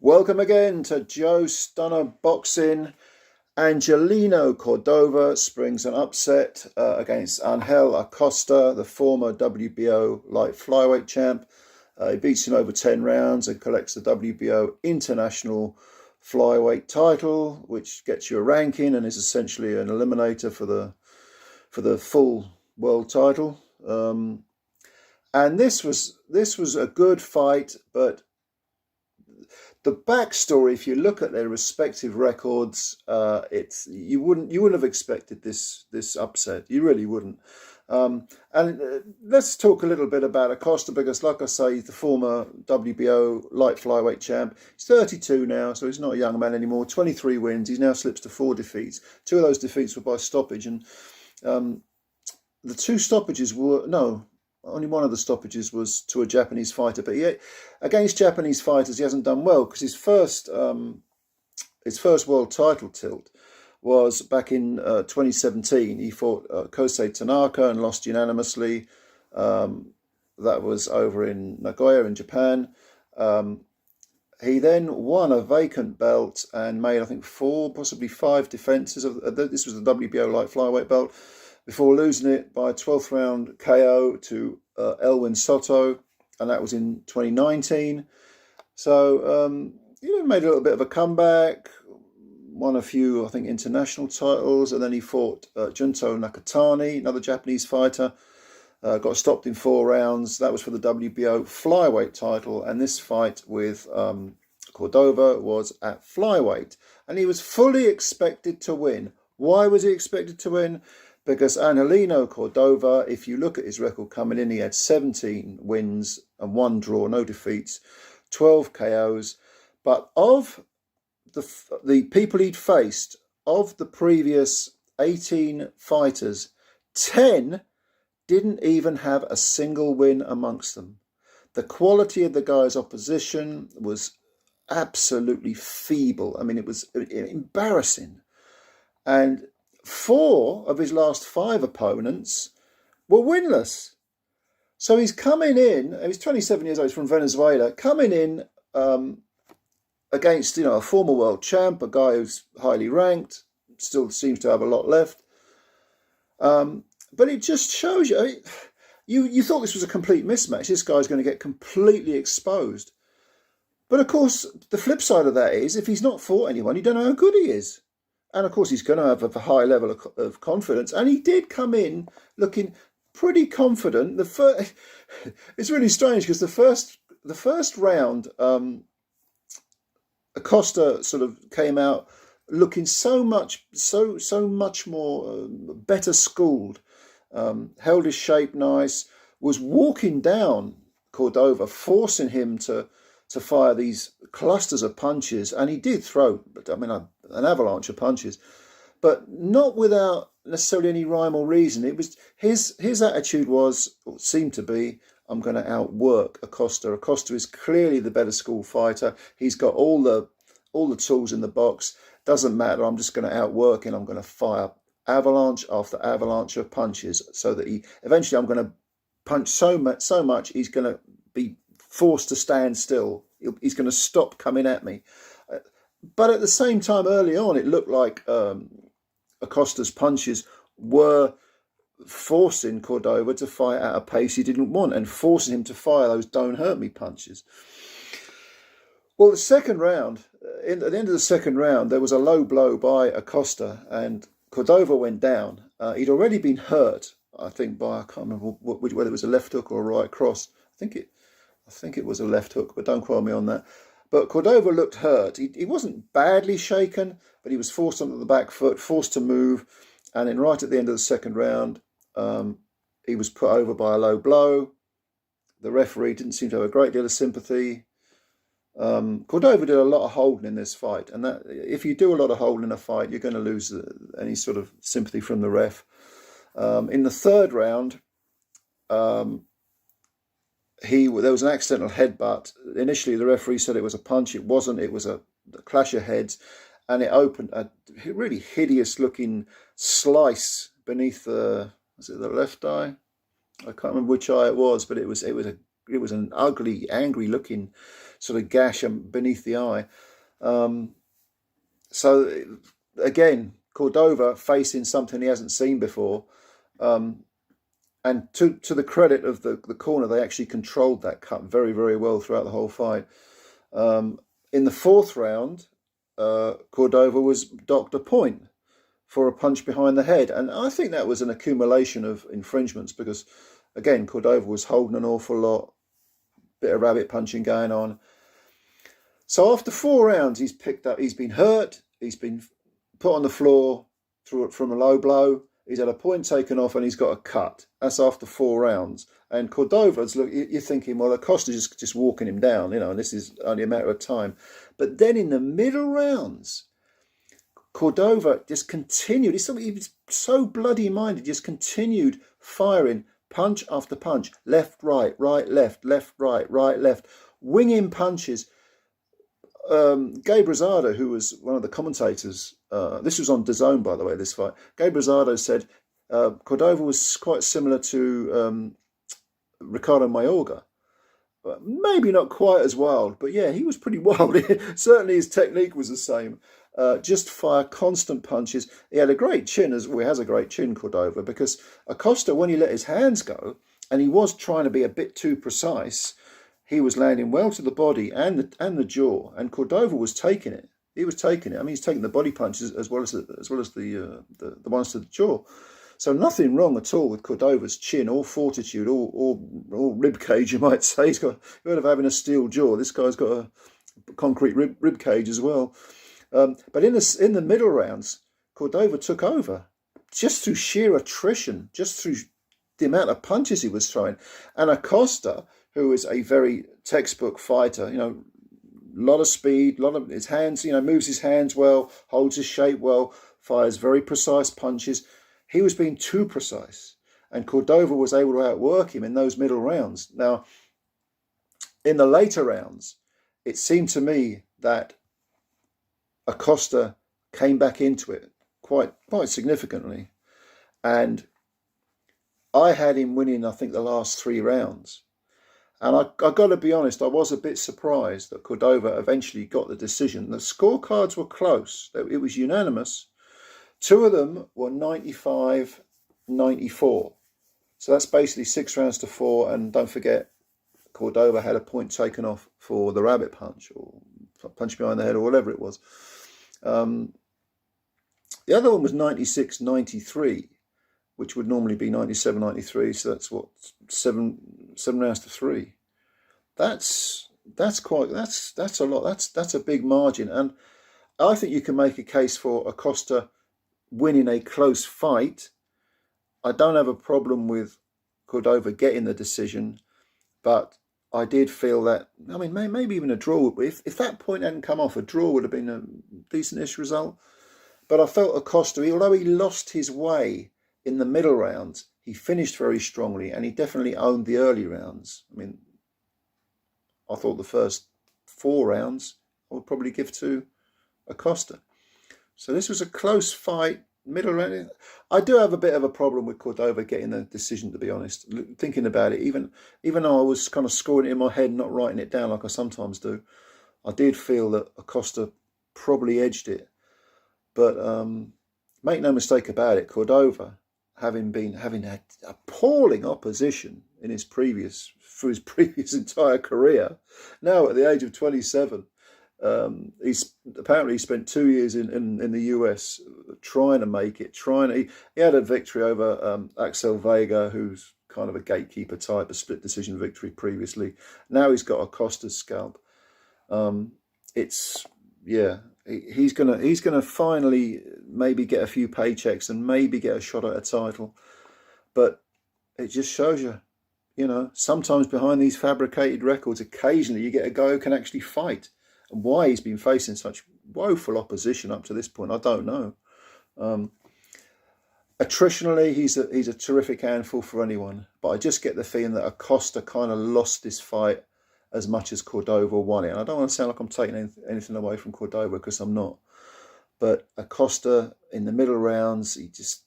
Welcome again to Joe Stunner Boxing. Angelino Cordova springs an upset against Angel Acosta, the former WBO light flyweight champ. He beats him over 10 rounds and collects the WBO international flyweight title, which gets you a ranking and is essentially an eliminator for the full world title. And this was a good fight, but the backstory, if you look at their respective records, you wouldn't have expected this upset. You really wouldn't. Let's talk a little bit about Acosta because, like I say, he's the former WBO light flyweight champ. He's 32 now, so he's not a young man anymore. 23 wins. He now slips to 4 defeats. 2 of those defeats were by stoppage, and the 2 stoppages were only one of the stoppages was to a Japanese fighter, but yet against Japanese fighters he hasn't done well because his first world title tilt was back in 2017. He fought Kosei Tanaka and lost unanimously. That was over in Nagoya in Japan. He then won a vacant belt and made, I think, 4, possibly 5 defences of this was the WBO light flyweight belt, before losing it by a 12th round KO to Elwin Soto, and that was in 2019. So he made a little bit of a comeback, won a few, I think, international titles, and then he fought Junto Nakatani, another Japanese fighter, got stopped in 4 rounds. That was for the WBO flyweight title, and this fight with Cordova was at flyweight, and he was fully expected to win. Why was he expected to win? Because Angelino Cordova, if you look at his record coming in, he had 17 wins and 1 draw, no defeats, 12 KOs. But of the people he'd faced, of the previous 18 fighters, 10 didn't even have a single win amongst them. The quality of the guy's opposition was absolutely feeble. I mean, it was embarrassing. And 4 of his last 5 opponents were winless. So he's coming in, he's 27 years old, he's from Venezuela, coming in against, a former world champ, a guy who's highly ranked, still seems to have a lot left. But it just shows you, you thought this was a complete mismatch. This guy's going to get completely exposed. But of course, the flip side of that is, if he's not fought anyone, you don't know how good he is. And of course, he's going to have a high level of confidence. And he did come in looking pretty confident. It's really strange because the first round, Acosta sort of came out looking so much more better schooled. Held his shape nice. Was walking down Cordova, forcing him to fire these clusters of punches, and he did throw, an avalanche of punches, but not without necessarily any rhyme or reason. It was his attitude seemed to be, I'm going to outwork Acosta. Acosta is clearly the better school fighter. He's got all the tools in the box. Doesn't matter. I'm just going to outwork him. I'm going to fire avalanche after avalanche of punches, so that eventually I'm going to punch so much he's going to be forced to stand still. He's going to stop coming at me. But at the same time, early on, it looked like Acosta's punches were forcing Cordova to fight at a pace he didn't want and forcing him to fire those don't hurt me punches. Well, the second round, at the end of the second round, there was a low blow by Acosta and Cordova went down. He'd already been hurt, I think, by, I can't remember whether it was a left hook or a right cross. I think it was a left hook, but don't quote me on that. But Cordova looked hurt. He wasn't badly shaken, but he was forced onto the back foot, forced to move. And then right at the end of the second round, he was put over by a low blow. The referee didn't seem to have a great deal of sympathy. Cordova did a lot of holding in this fight. And that, if you do a lot of holding in a fight, you're going to lose any sort of sympathy from the ref. In the third round, there was an accidental headbutt. Initially, the referee said it was a punch. It wasn't. It was a clash of heads, and it opened a really hideous-looking slice beneath the left eye? I can't remember which eye it was, but it was an ugly, angry-looking sort of gash beneath the eye. So again, Cordova facing something he hasn't seen before. And to the credit of the corner, they actually controlled that cut very, very well throughout the whole fight. In the fourth round, Cordova was docked a point for a punch behind the head. And I think that was an accumulation of infringements because, again, Cordova was holding an awful lot, bit of rabbit punching going on. So after 4 rounds, he's been hurt, he's been put on the floor from a low blow, he's had a point taken off, and he's got a cut. That's after 4 rounds. And Cordova's, look, you're thinking, well, Acosta's just walking him down, and this is only a matter of time. But then in the middle rounds, Cordova just continued. He was so bloody minded, just continued firing punch after punch, left, right, left, right, left, winging punches. Gabe Rosado, who was one of the commentators, this was on DAZN, by the way, this fight. Gabe Rosado said Cordova was quite similar to Ricardo Mayorga. Maybe not quite as wild, but yeah, he was pretty wild. Certainly his technique was the same. Just fire constant punches. He had a great chin, he has a great chin, Cordova, because Acosta, when he let his hands go, and he was trying to be a bit too precise, he was landing well to the body and the jaw, and Cordova was taking it. He was taking it. I mean, he's taking the body punches as well as the ones to the jaw. So nothing wrong at all with Cordova's chin, all fortitude, all rib cage, you might say. He's got, you heard of having a steel jaw. This guy's got a concrete rib cage as well. But in the middle rounds, Cordova took over just through sheer attrition, just through the amount of punches he was throwing. And Acosta, who is a very textbook fighter, a lot of speed, a lot of his hands, moves his hands well, holds his shape well, fires very precise punches. He was being too precise, and Cordova was able to outwork him in those middle rounds. Now, in the later rounds, it seemed to me that Acosta came back into it quite significantly, and I had him winning, I think, the last 3 rounds. And I got to be honest, I was a bit surprised that Cordova eventually got the decision. The scorecards were close. It was unanimous. 2 of them were 95-94. So that's basically 6 rounds to 4. And don't forget, Cordova had a point taken off for the rabbit punch or punch behind the head or whatever it was. The other one was 96-93, which would normally be 97-93. So that's what, 7 rounds to 3. That's a lot. That's a big margin. And I think you can make a case for Acosta winning a close fight. I don't have a problem with Cordova getting the decision, but I did feel that, I mean, maybe even a draw. If that point hadn't come off, a draw would have been a decent-ish result. But I felt Acosta, although he lost his way in the middle rounds, he finished very strongly, and he definitely owned the early rounds. I mean, I thought the first 4 rounds I would probably give to Acosta. So this was a close fight, middle round. I do have a bit of a problem with Cordova getting the decision, to be honest. Thinking about it, even though I was kind of scoring it in my head, not writing it down like I sometimes do, I did feel that Acosta probably edged it. But make no mistake about it, Cordova, having had appalling opposition through his previous entire career, now at the age of 27. He's apparently spent 2 years in the US trying to make it. He had a victory over Axel Vega, who's kind of a gatekeeper type, a split decision victory previously. Now he's got Acosta's scalp. He's gonna finally maybe get a few paychecks and maybe get a shot at a title, but it just shows you, sometimes behind these fabricated records, occasionally you get a guy who can actually fight. And why he's been facing such woeful opposition up to this point, I don't know. Attritionally, he's a terrific handful for anyone, but I just get the feeling that Acosta kind of lost this fight as much as Cordova won it. And I don't want to sound like I'm taking anything away from Cordova, because I'm not. But Acosta, in the middle rounds,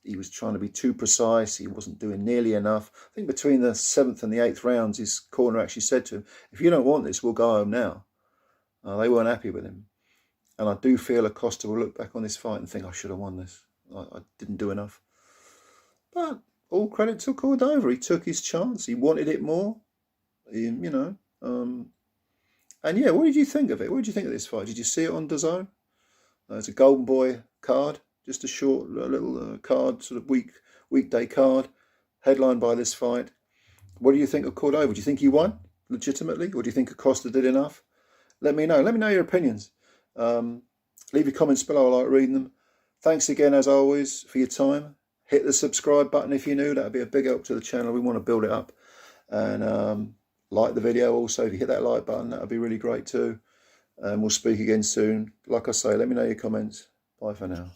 he was trying to be too precise. He wasn't doing nearly enough. I think between the 7th and the 8th rounds, his corner actually said to him, "If you don't want this, we'll go home now." They weren't happy with him. And I do feel Acosta will look back on this fight and think, I should have won this. I didn't do enough. But all credit to Cordova. He took his chance. He wanted it more. And yeah, what did you think of it? What did you think of this fight? Did you see it on DAZN? It's a Golden Boy card, just a short little card, sort of weekday card, headlined by this fight. What do you think of Cordova? Do you think he won legitimately, or do you think Acosta did enough? Let me know. Let me know your opinions. Leave your comments below. I like reading them. Thanks again, as always, for your time. Hit the subscribe button if you're new. That would be a big help to the channel. We want to build it up. And like the video also. If you hit that like button, that would be really great too. And we'll speak again soon. Like I say, let me know your comments. Bye for now.